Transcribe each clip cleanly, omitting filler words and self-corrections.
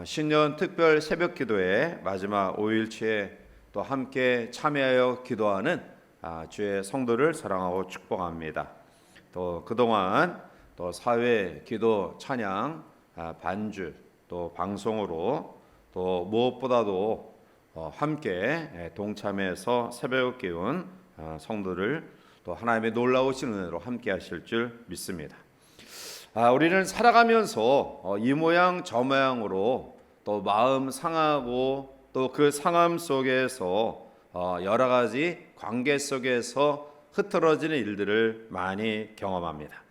신년 특별 새벽 기도의 마지막 5일치에 또 함께 참여하여 기도하는 주의 성도를 사랑하고 축복합니다. 또 그동안 또 사회 기도 찬양 반주 또 방송으로 또 무엇보다도 함께 동참해서 새벽을 깨운 성도를 또 하나님의 놀라우신 은혜로 함께 하실 줄 믿습니다. 우리는 살아가면서 이 모양 저 모양으로 또 마음 상하고 또 그 상함 속에서 여러 가지 관계 속에서 흐트러지는 일들을 많이 경험합니다.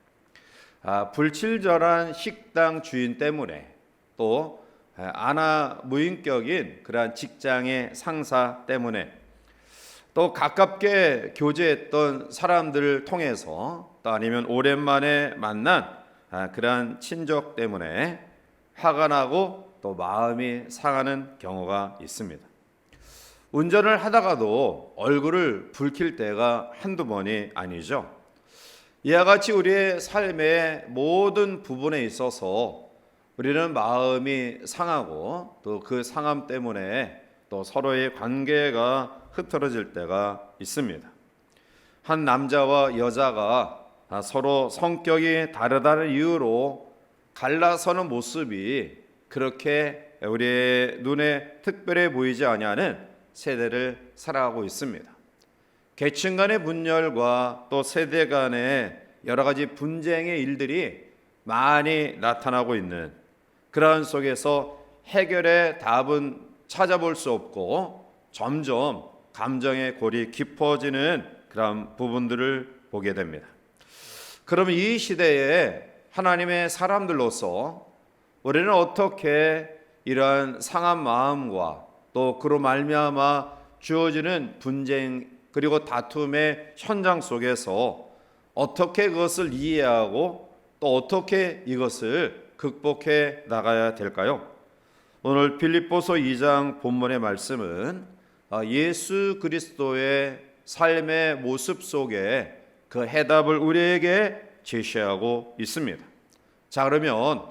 불친절한 식당 주인 때문에 또 무인격인 그러한 직장의 상사 때문에 또 가깝게 교제했던 사람들을 통해서 또 아니면 오랜만에 만난 그러한 친족 때문에 화가 나고 또 마음이 상하는 경우가 있습니다. 운전을 하다가도 얼굴을 붉힐 때가 한두 번이 아니죠. 이와 같이 우리의 삶의 모든 부분에 있어서 우리는 마음이 상하고 또 그 상함 때문에 또 서로의 관계가 흐트러질 때가 있습니다. 한 남자와 여자가 서로 성격이 다르다는 이유로 갈라서는 모습이 그렇게 우리의 눈에 특별해 보이지 아니하는 세대를 살아가고 있습니다. 계층 간의 분열과 또 세대 간의 여러 가지 분쟁의 일들이 많이 나타나고 있는 그러한 속에서 해결의 답은 찾아볼 수 없고 점점 감정의 골이 깊어지는 그런 부분들을 보게 됩니다. 그러면 이 시대에 하나님의 사람들로서 우리는 어떻게 이러한 상한 마음과 또 그로 말미암아 주어지는 분쟁 그리고 다툼의 현장 속에서 어떻게 그것을 이해하고 또 어떻게 이것을 극복해 나가야 될까요? 오늘 빌립보서 2장 본문의 말씀은 예수 그리스도의 삶의 모습 속에 그 해답을 우리에게 제시하고 있습니다. 자, 그러면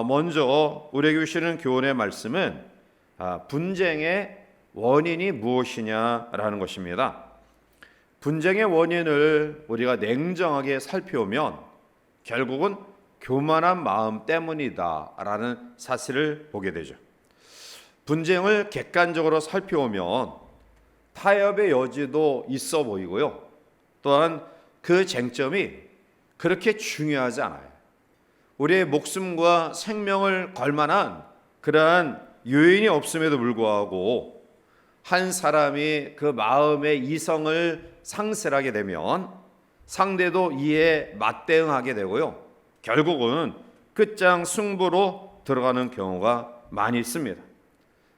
먼저 우리에게 주시는 교훈의 말씀은 분쟁의 원인이 무엇이냐라는 것입니다. 분쟁의 원인을 우리가 냉정하게 살펴보면 결국은 교만한 마음 때문이다라는 사실을 보게 되죠. 분쟁을 객관적으로 살펴보면 타협의 여지도 있어 보이고요. 또한 그 쟁점이 그렇게 중요하지 않아요. 우리의 목숨과 생명을 걸 만한 그러한 요인이 없음에도 불구하고 한 사람이 그 마음의 이성을 상실하게 되면 상대도 이에 맞대응하게 되고요. 결국은 끝장 승부로 들어가는 경우가 많이 있습니다.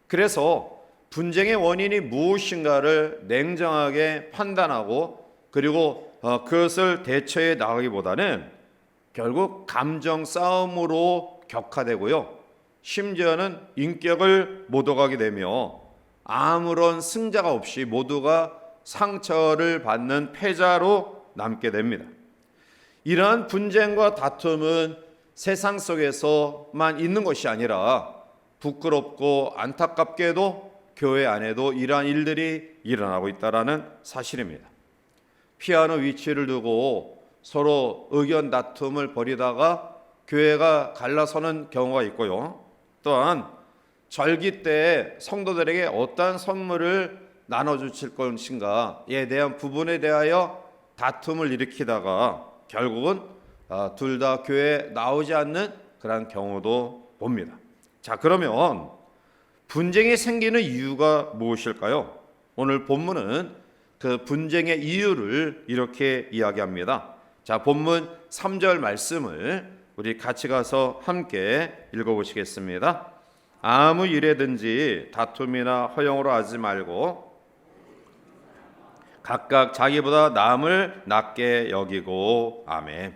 그래서 분쟁의 원인이 무엇인가를 냉정하게 판단하고 그리고 그것을 대처해 나가기보다는 결국 감정 싸움으로 격화되고요. 심지어는 인격을 못 오가게 되며 아무런 승자가 없이 모두가 상처를 받는 패자로 남게 됩니다. 이러한 분쟁과 다툼은 세상 속에서만 있는 것이 아니라 부끄럽고 안타깝게도 교회 안에도 이러한 일들이 일어나고 있다는 사실입니다. 피하는 위치를 두고 서로 의견 다툼을 벌이다가 교회가 갈라서는 경우가 있고요. 또한 절기 때 성도들에게 어떠한 선물을 나눠주실 것인가에 대한 부분에 대하여 다툼을 일으키다가 결국은 둘 다 교회에 나오지 않는 그런 경우도 봅니다. 자, 그러면 분쟁이 생기는 이유가 무엇일까요? 오늘 본문은 그 분쟁의 이유를 이렇게 이야기합니다. 자, 본문 3절 말씀을 우리 같이 가서 함께 읽어보시겠습니다. 아무 일에든지 다툼이나 허용으로 하지 말고 각각 자기보다 남을 낮게 여기고. 아멘.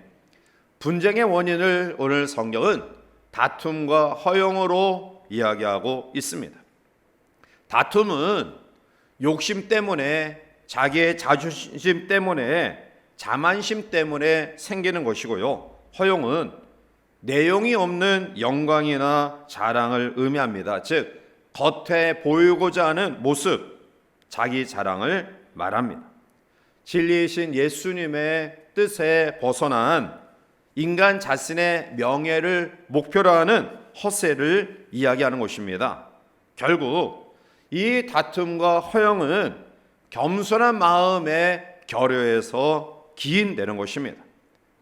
분쟁의 원인을 오늘 성경은 다툼과 허용으로 이야기하고 있습니다. 다툼은 욕심 때문에 자기의 자존심 때문에 자만심 때문에 생기는 것이고요. 허용은 내용이 없는 영광이나 자랑을 의미합니다. 즉 겉에 보이고자 하는 모습, 자기 자랑을 말합니다. 진리이신 예수님의 뜻에 벗어난 인간 자신의 명예를 목표로 하는 허세를 이야기하는 것입니다. 결국 이 다툼과 허영은 겸손한 마음의 결여에서 기인되는 것입니다.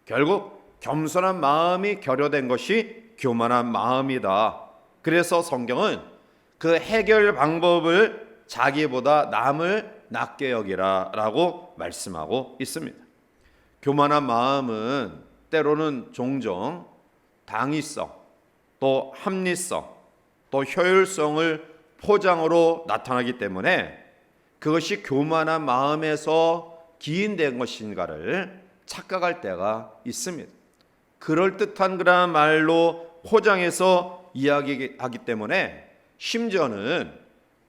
결국 겸손한 마음이 결여된 것이 교만한 마음이다. 그래서 성경은 그 해결 방법을 자기보다 남을 낮게 여기라 라고 말씀하고 있습니다. 교만한 마음은 때로는 종종 당위성, 또 합리성, 또 효율성을 포장으로 나타나기 때문에 그것이 교만한 마음에서 기인된 것인가를 착각할 때가 있습니다. 그럴듯한 그런 말로 포장해서 이야기하기 때문에 심지어는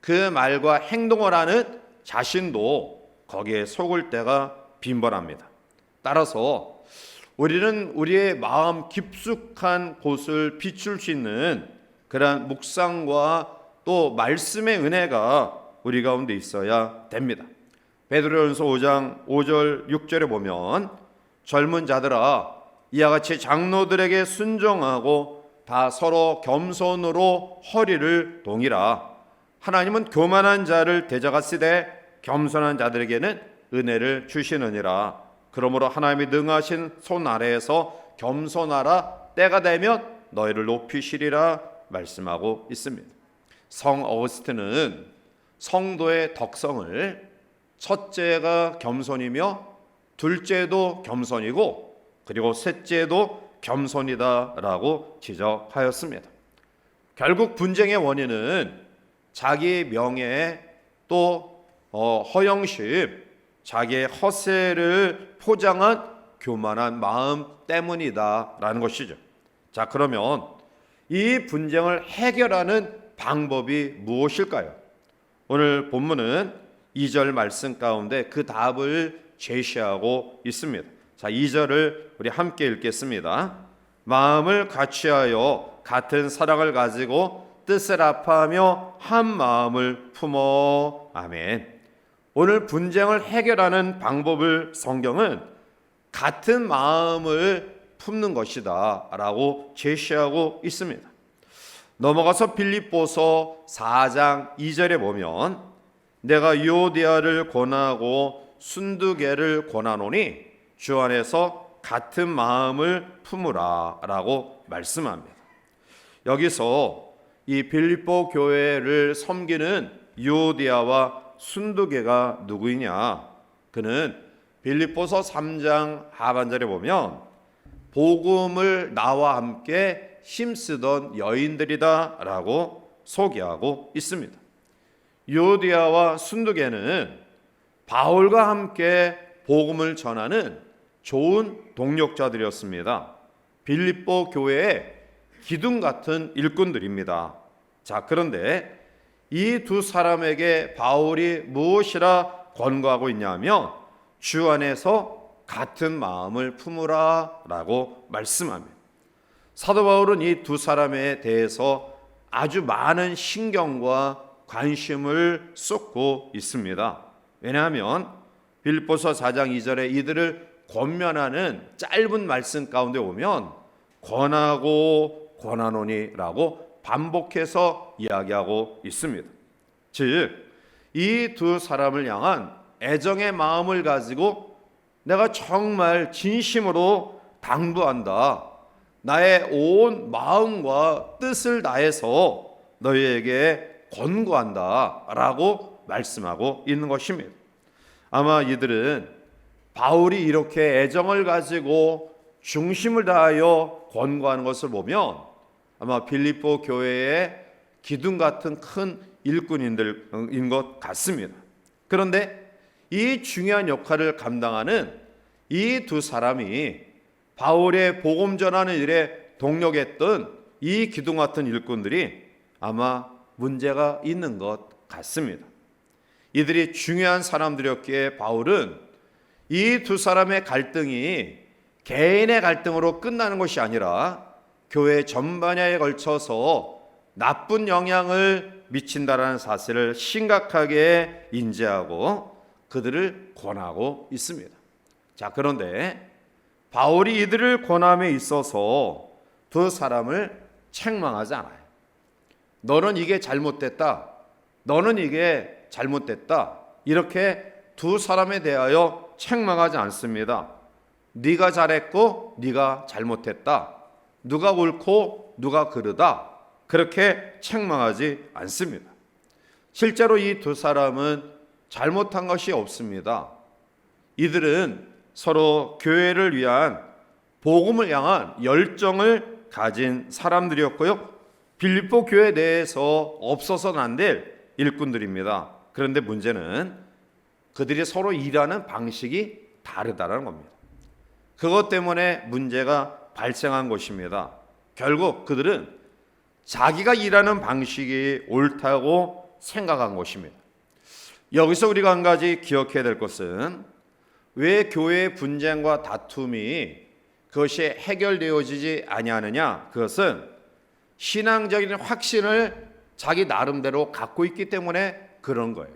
그 말과 행동을 하는 자신도 거기에 속을 때가 빈번합니다. 따라서 우리는 우리의 마음 깊숙한 곳을 비출 수 있는 그러한 묵상과 또 말씀의 은혜가 우리 가운데 있어야 됩니다. 베드로전서 5장 5절 6절에 보면 젊은 자들아 이와 같이 장로들에게 순종하고 다 서로 겸손으로 허리를 동이라. 하나님은 교만한 자를 대적하시되 겸손한 자들에게는 은혜를 주시느니라. 그러므로 하나님이 능하신 손 아래에서 겸손하라. 때가 되면 너희를 높이시리라 말씀하고 있습니다. 성 어거스틴은 성도의 덕성을 첫째가 겸손이며 둘째도 겸손이고 그리고 셋째도 겸손이다라고 지적하였습니다. 결국 분쟁의 원인은 자기 명예 또 허영심, 자기의 허세를 포장한 교만한 마음 때문이다라는 것이죠. 자, 그러면 이 분쟁을 해결하는 방법이 무엇일까요? 오늘 본문은 2절 말씀 가운데 그 답을 제시하고 있습니다. 자, 2절을 우리 함께 읽겠습니다. 마음을 같이하여 같은 사랑을 가지고 뜻을 합하며 한 마음을 품어. 아멘. 오늘 분쟁을 해결하는 방법을 성경은 같은 마음을 품는 것이다 라고 제시하고 있습니다. 넘어가서 빌립보서 4장 2절에 보면 내가 유오디아를 권하고 순두개를 권하노니 주 안에서 같은 마음을 품으라 라고 말씀합니다. 여기서 이 빌립보 교회를 섬기는 유오디아와 순두개가 누구이냐? 그는 빌립보서 3장 하반절에 보면 복음을 나와 함께 힘쓰던 여인들이다 라고 소개하고 있습니다. 유오디아와 순두개는 바울과 함께 복음을 전하는 좋은 동력자들이었습니다. 빌립보 교회의 기둥 같은 일꾼들입니다. 자, 그런데 이 두 사람에게 바울이 무엇이라 권고하고 있냐면 주 안에서 같은 마음을 품으라 라고 말씀합니다. 사도 바울은 이 두 사람에 대해서 아주 많은 신경과 관심을 쏟고 있습니다. 왜냐하면 빌립보서 4장 2절에 이들을 권면하는 짧은 말씀 가운데 보면 권하고 권하노니 라고 반복해서 이야기하고 있습니다. 즉 이 두 사람을 향한 애정의 마음을 가지고 내가 정말 진심으로 당부한다. 나의 온 마음과 뜻을 다해서 너희에게 권고한다 라고 말씀하고 있는 것입니다. 아마 이들은 바울이 이렇게 애정을 가지고 중심을 다하여 권고하는 것을 보면 아마 빌립보 교회의 기둥 같은 큰 일꾼인 것 같습니다. 그런데 이 중요한 역할을 감당하는 이 두 사람이 바울의 복음 전하는 일에 동력했던 이 기둥 같은 일꾼들이 아마 문제가 있는 것 같습니다. 이들이 중요한 사람들이었기에 바울은 이 두 사람의 갈등이 개인의 갈등으로 끝나는 것이 아니라 교회 전반야에 걸쳐서 나쁜 영향을 미친다라는 사실을 심각하게 인지하고 그들을 권하고 있습니다. 자, 그런데 바울이 이들을 권함에 있어서 두 사람을 책망하지 않아요. 너는 이게 잘못됐다. 너는 이게 잘못됐다. 이렇게 두 사람에 대하여 책망하지 않습니다. 네가 잘했고 네가 잘못했다. 누가 옳고 누가 그르다. 그렇게 책망하지 않습니다. 실제로 이 두 사람은 잘못한 것이 없습니다. 이들은 서로 교회를 위한 복음을 향한 열정을 가진 사람들이었고요. 빌립보 교회 내에서 없어서는 안 될 일꾼들입니다. 그런데 문제는 그들이 서로 일하는 방식이 다르다는 겁니다. 그것 때문에 문제가 발생한 것입니다. 결국 그들은 자기가 일하는 방식이 옳다고 생각한 것입니다. 여기서 우리가 한 가지 기억해야 될 것은 왜 교회의 분쟁과 다툼이 그것이 해결되어지지 아니하느냐? 그것은 신앙적인 확신을 자기 나름대로 갖고 있기 때문에 그런 거예요.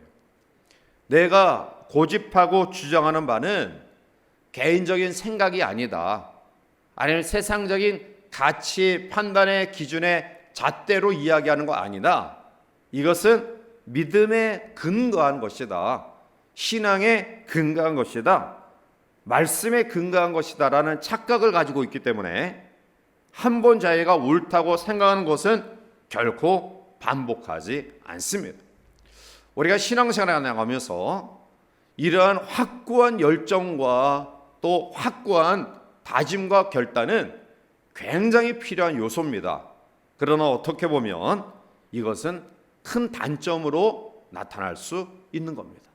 내가 고집하고 주장하는 바는 개인적인 생각이 아니다. 아니면 세상적인 가치 판단의 기준에 잣대로 이야기하는 거 아니다. 이것은 믿음에 근거한 것이다. 신앙에 근거한 것이다. 말씀에 근거한 것이다라는 착각을 가지고 있기 때문에 한 번 자기가 옳다고 생각하는 것은 결코 반복하지 않습니다. 우리가 신앙생활을 나가면서 이러한 확고한 열정과 또 확고한 다짐과 결단은 굉장히 필요한 요소입니다. 그러나 어떻게 보면 이것은 큰 단점으로 나타날 수 있는 겁니다.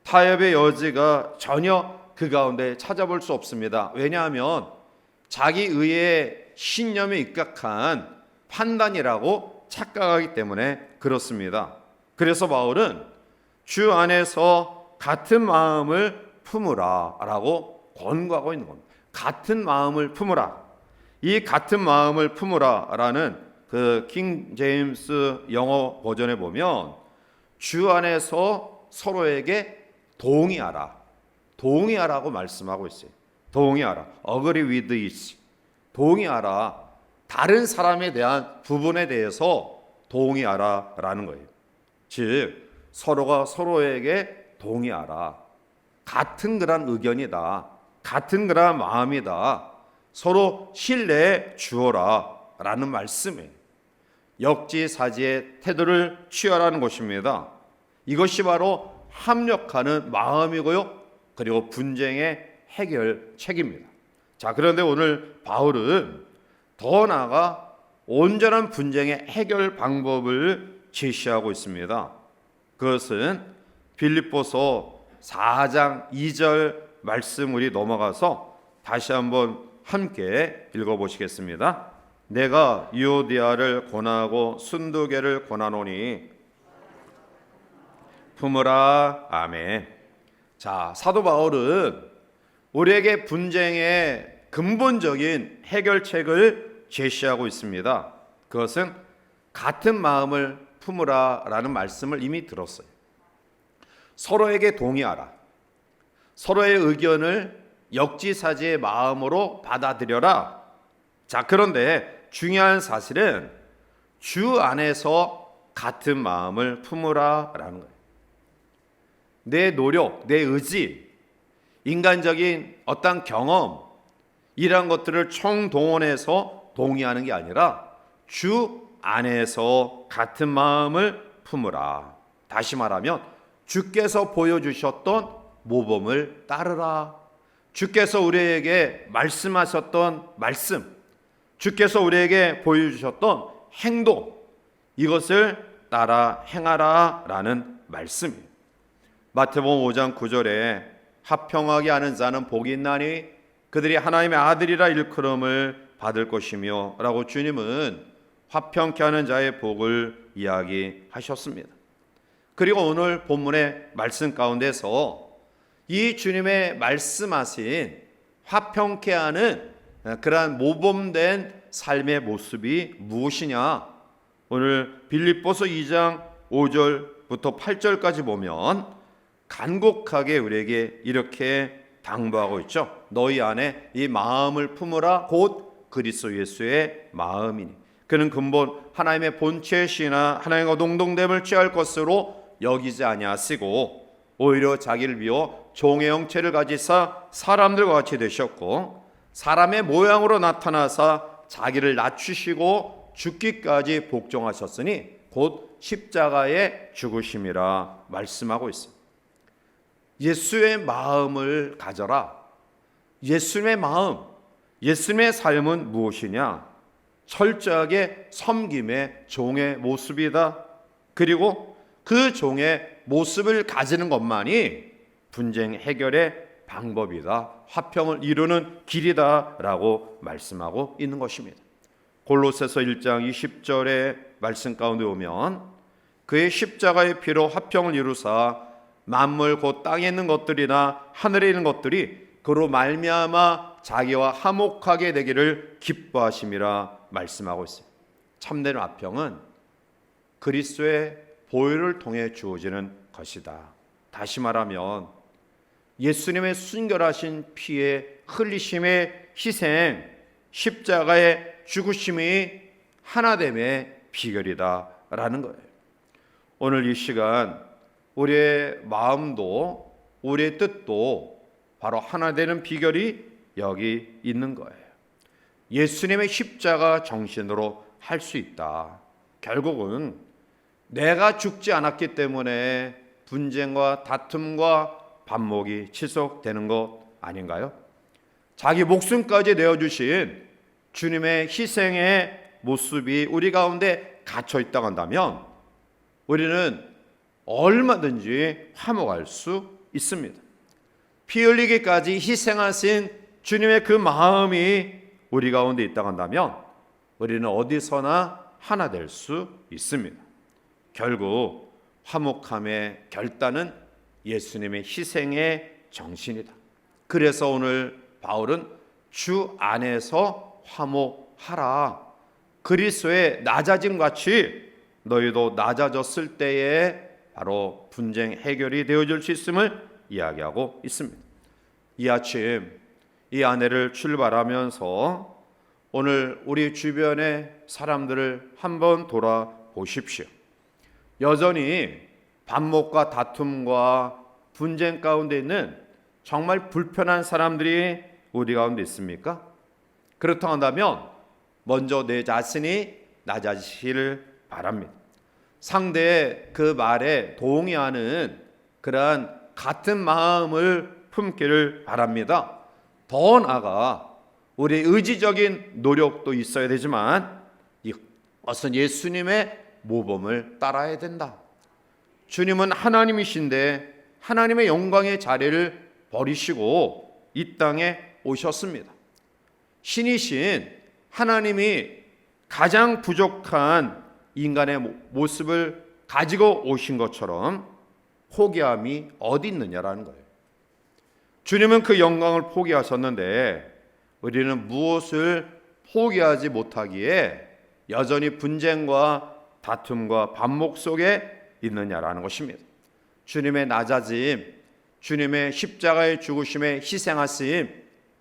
타협의 여지가 전혀 그 가운데 찾아볼 수 없습니다. 왜냐하면 자기 의의 신념에 입각한 판단이라고 착각하기 때문에 그렇습니다. 그래서 바울은 주 안에서 같은 마음을 품으라 라고 권고하고 있는 겁니다. 같은 마음을 품으라. 이 같은 마음을 품으라 라는 그 킹 제임스 영어 버전에 보면 주 안에서 서로에게 동의하라. 동의하라고 말씀하고 있어요. 동의하라. Agree with it. 동의하라. 다른 사람에 대한 부분에 대해서 동의하라 라는 거예요. 즉 서로가 서로에게 동의하라. 같은 그런 의견이다. 같은 그런 마음이다. 서로 신뢰해 주어라 라는 말씀이에요. 역지사지의 태도를 취하라는 것입니다. 이것이 바로 합력하는 마음이고요. 그리고 분쟁의 해결책입니다. 자, 그런데 오늘 바울은 더 나아가 온전한 분쟁의 해결 방법을 제시하고 있습니다. 그것은 빌립보서 4장 2절 말씀 우리 넘어가서 다시 한번 함께 읽어보시겠습니다. 내가 유오디아를 권하고 순두계를 권하노니 품으라. 아멘. 자, 사도 바울은 우리에게 분쟁의 근본적인 해결책을 제시하고 있습니다. 그것은 같은 마음을 품으라 라는 말씀을 이미 들었어요. 서로에게 동의하라. 서로의 의견을 역지사지의 마음으로 받아들여라. 자, 그런데 중요한 사실은 주 안에서 같은 마음을 품으라 라는 거예요. 내 노력, 내 의지, 인간적인 어떤 경험 이런 것들을 총동원해서 동의하는 게 아니라 주 안에서 같은 마음을 품으라. 다시 말하면 주께서 보여주셨던 모범을 따르라. 주께서 우리에게 말씀하셨던 말씀, 주께서 우리에게 보여주셨던 행동, 이것을 따라 행하라 라는 말씀이에요. 마태복음 5장 9절에 화평하게 하는 자는 복이 있나니 그들이 하나님의 아들이라 일컬음을 받을 것이며 라고 주님은 화평케 하는 자의 복을 이야기하셨습니다. 그리고 오늘 본문의 말씀 가운데서 이 주님의 말씀하신 화평케 하는 그러한 모범된 삶의 모습이 무엇이냐? 오늘 빌립보서 2장 5절부터 8절까지 보면 간곡하게 우리에게 이렇게 당부하고 있죠. 너희 안에 이 마음을 품으라 곧 그리스도 예수의 마음이니 그는 근본 하나님의 본체시나 하나님과 동등됨을 취할 것으로 여기지 아니하시고 오히려 자기를 비워 종의 형체를 가지사 사람들과 같이 되셨고 사람의 모양으로 나타나사 자기를 낮추시고 죽기까지 복종하셨으니 곧 십자가의 죽으심이라 말씀하고 있습니다. 예수의 마음을 가져라. 예수님의 마음, 예수님의 삶은 무엇이냐? 철저하게 섬김의 종의 모습이다. 그리고 그 종의 모습을 가지는 것만이 분쟁 해결의 방법이다. 화평을 이루는 길이다라고 말씀하고 있는 것입니다. 골로새서 1장 20절의 말씀 가운데 보면 그의 십자가의 피로 화평을 이루사 만물 곧 땅에 있는 것들이나 하늘에 있는 것들이 그로 말미암아 자기와 화목하게 되기를 기뻐하심이라 말씀하고 있어요. 참된 화평은 그리스도의 보혈을 통해 주어지는 것이다. 다시 말하면 예수님의 순결하신 피의 흘리심의 희생, 십자가의 죽으심이 하나됨의 비결이다라는 거예요. 오늘 이 시간 우리의 마음도 우리의 뜻도 바로 하나 되는 비결이 여기 있는 거예요. 예수님의 십자가 정신으로 할 수 있다. 결국은 내가 죽지 않았기 때문에 분쟁과 다툼과 반목이 지속되는 것 아닌가요? 자기 목숨까지 내어주신 주님의 희생의 모습이 우리 가운데 갇혀 있다고 한다면 우리는 얼마든지 화목할 수 있습니다. 피 흘리기까지 희생하신 주님의 그 마음이 우리 가운데 있다고 한다면 우리는 어디서나 하나 될 수 있습니다. 결국 화목함의 결단은 예수님의 희생의 정신이다. 그래서 오늘 바울은 주 안에서 화목하라. 그리스도의 낮아짐 같이 너희도 낮아졌을 때에 바로 분쟁 해결이 되어질 수 있음을 이야기하고 있습니다. 이 아침 이 아내를 출발하면서 오늘 우리 주변의 사람들을 한번 돌아보십시오. 여전히 반목과 다툼과 분쟁 가운데 있는 정말 불편한 사람들이 우리 가운데 있습니까? 그렇다고 한다면 먼저 내 자신이 낮아지기를 바랍니다. 상대의 그 말에 동의하는 그러한 같은 마음을 품기를 바랍니다. 더 나아가 우리 의지적인 노력도 있어야 되지만 이것은 예수님의 모범을 따라야 된다. 주님은 하나님이신데 하나님의 영광의 자리를 버리시고 이 땅에 오셨습니다. 신이신 하나님이 가장 부족한 인간의 모습을 가지고 오신 것처럼 포기함이 어디 있느냐라는 거예요. 주님은 그 영광을 포기하셨는데 우리는 무엇을 포기하지 못하기에 여전히 분쟁과 다툼과 반목 속에 있느냐라는 것입니다. 주님의 낮아짐, 주님의 십자가의 죽으심의 희생하심,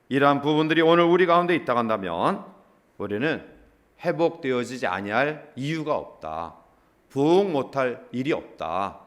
이러한 부분들이 오늘 우리 가운데 있다고 한다면 우리는 회복되어지지 아니할 이유가 없다. 부흥 못할 일이 없다.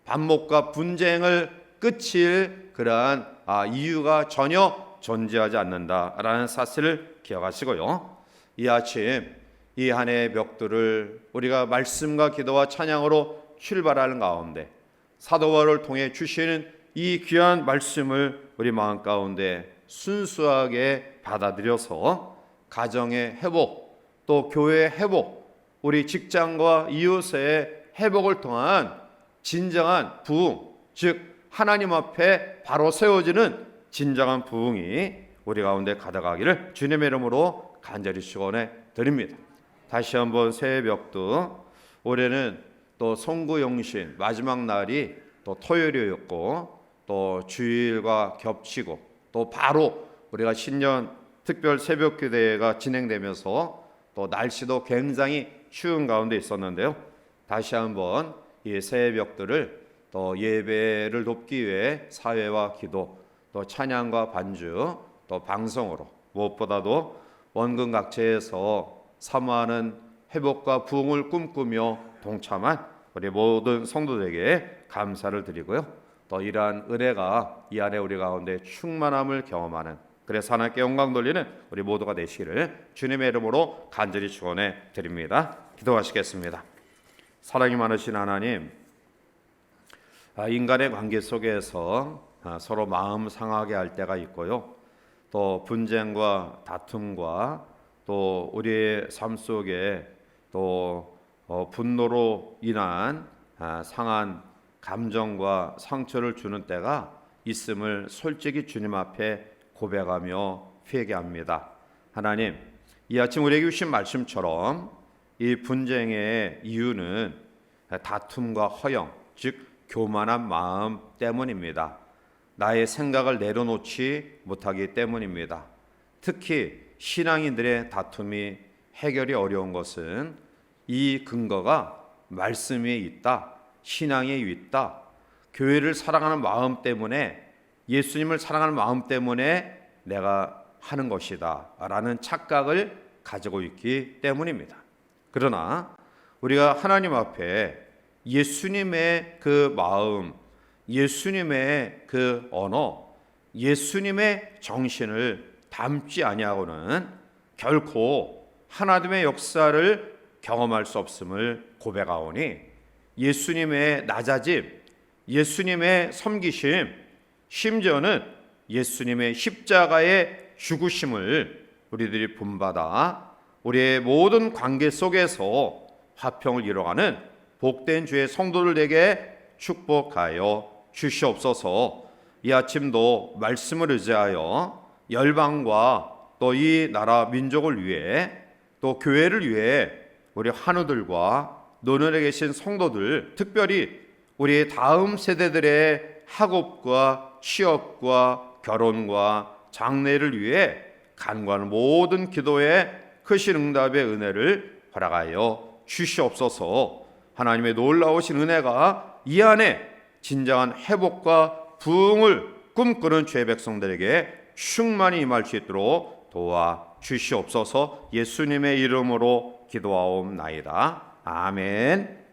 반목과 분쟁을 끝일 그러한 이유가 전혀 존재하지 않는다라는 사실을 기억하시고요. 이 아침 이 한 해의 벽들을 우리가 말씀과 기도와 찬양으로 출발하는 가운데 사도 바울을 통해 주시는 이 귀한 말씀을 우리 마음 가운데 순수하게 받아들여서 가정의 회복, 또 교회의 회복, 우리 직장과 이웃의 회복을 통한 진정한 부흥, 즉 하나님 앞에 바로 세워지는 진정한 부흥이 우리 가운데 가득하기를 주님의 이름으로 간절히 축원해 드립니다. 다시 한번 새해 벽두, 올해는 또 송구영신 마지막 날이 또 토요일이었고 또 주일과 겹치고 또 바로 우리가 신년 특별 새벽 기도회가 진행되면서 또 날씨도 굉장히 추운 가운데 있었는데요. 다시 한번 이 새벽들을 또 예배를 돕기 위해 사회와 기도, 또 찬양과 반주, 또 방송으로 무엇보다도 원근 각처에서 사모하는 회복과 부흥을 꿈꾸며 동참한 우리 모든 성도들에게 감사를 드리고요. 또 이러한 은혜가 이 안에 우리 가운데 충만함을 경험하는, 그래서 하나님께 영광 돌리는 우리 모두가 되시기를 주님의 이름으로 간절히 축원해 드립니다. 기도하시겠습니다. 사랑이 많으신 하나님, 인간의 관계 속에서 서로 마음 상하게 할 때가 있고요. 또 분쟁과 다툼과 또 우리의 삶 속에 또 분노로 인한 상한 감정과 상처를 주는 때가 있음을 솔직히 주님 앞에 고백하며 회개합니다. 하나님, 이 아침 우리에게 주신 말씀처럼 이 분쟁의 이유는 다툼과 허영, 즉 교만한 마음 때문입니다. 나의 생각을 내려놓지 못하기 때문입니다. 특히 신앙인들의 다툼이 해결이 어려운 것은 이 근거가 말씀 위에 있다, 신앙에 있다, 교회를 사랑하는 마음 때문에, 예수님을 사랑하는 마음 때문에 내가 하는 것이다 라는 착각을 가지고 있기 때문입니다. 그러나 우리가 하나님 앞에 예수님의 그 마음, 예수님의 그 언어, 예수님의 정신을 담지 아니하고는 결코 하나님의 역사를 경험할 수 없음을 고백하오니, 예수님의 낮아짐, 예수님의 섬기심, 심지어는 예수님의 십자가의 죽으심을 우리들이 본받아 우리의 모든 관계 속에서 화평을 이뤄가는 복된 주의 성도들에게 축복하여 주시옵소서. 이 아침도 말씀을 의지하여 열방과 또 이 나라 민족을 위해, 또 교회를 위해 우리 한우들과 노년에 계신 성도들, 특별히 우리 다음 세대들의 학업과 취업과 결혼과 장래를 위해 간구하는 모든 기도에 크신 응답의 은혜를 허락하여 주시옵소서. 하나님의 놀라우신 은혜가 이 안에 진정한 회복과 부흥을 꿈꾸는 죄 백성들에게 충만히 임할 수 있도록 도와 주시옵소서. 예수님의 이름으로 기도하옵나이다. 아멘.